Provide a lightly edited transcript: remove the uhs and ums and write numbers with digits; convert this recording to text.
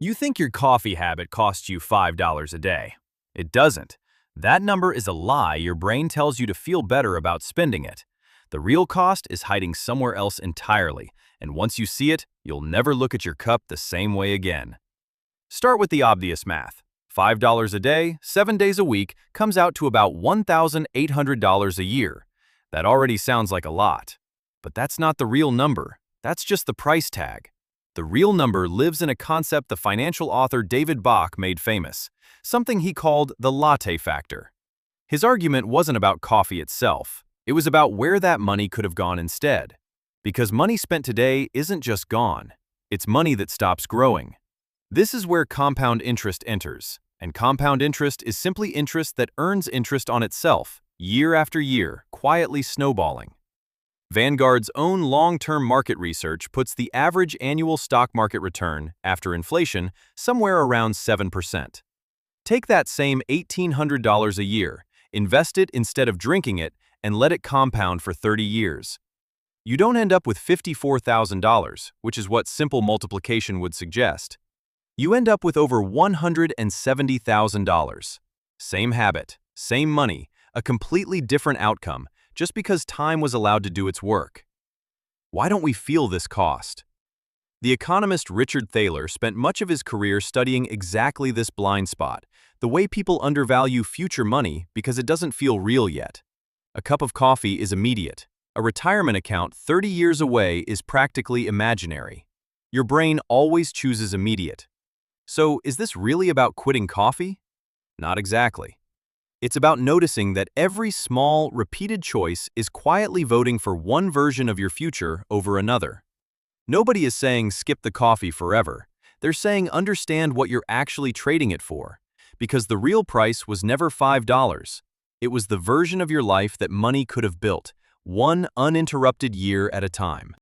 You think your coffee habit costs you $5 a day. It doesn't. That number is a lie your brain tells you to feel better about spending it. The real cost is hiding somewhere else entirely, and once you see it, you'll never look at your cup the same way again. Start with the obvious math. $5 a day, 7 days a week, comes out to about $1,800 a year. That already sounds like a lot. But that's not the real number. That's just the price tag. The real number lives in a concept the financial author David Bach made famous, something he called the latte factor. His argument wasn't about coffee itself. It was about where that money could have gone instead. Because money spent today isn't just gone. It's money that stops growing. This is where compound interest enters, and compound interest is simply interest that earns interest on itself, year after year, quietly snowballing. Vanguard's own long-term market research puts the average annual stock market return, after inflation, somewhere around 7%. Take that same $1,800 a year, invest it instead of drinking it, and let it compound for 30 years. You don't end up with $54,000, which is what simple multiplication would suggest. You end up with over $170,000. Same habit, same money, a completely different outcome, just because time was allowed to do its work. Why don't we feel this cost? The economist Richard Thaler spent much of his career studying exactly this blind spot, the way people undervalue future money because it doesn't feel real yet. A cup of coffee is immediate. A retirement account 30 years away is practically imaginary. Your brain always chooses immediate. So, is this really about quitting coffee? Not exactly. It's about noticing that every small, repeated choice is quietly voting for one version of your future over another. Nobody is saying skip the coffee forever. They're saying understand what you're actually trading it for. Because the real price was never $5. It was the version of your life that money could have built, one uninterrupted year at a time.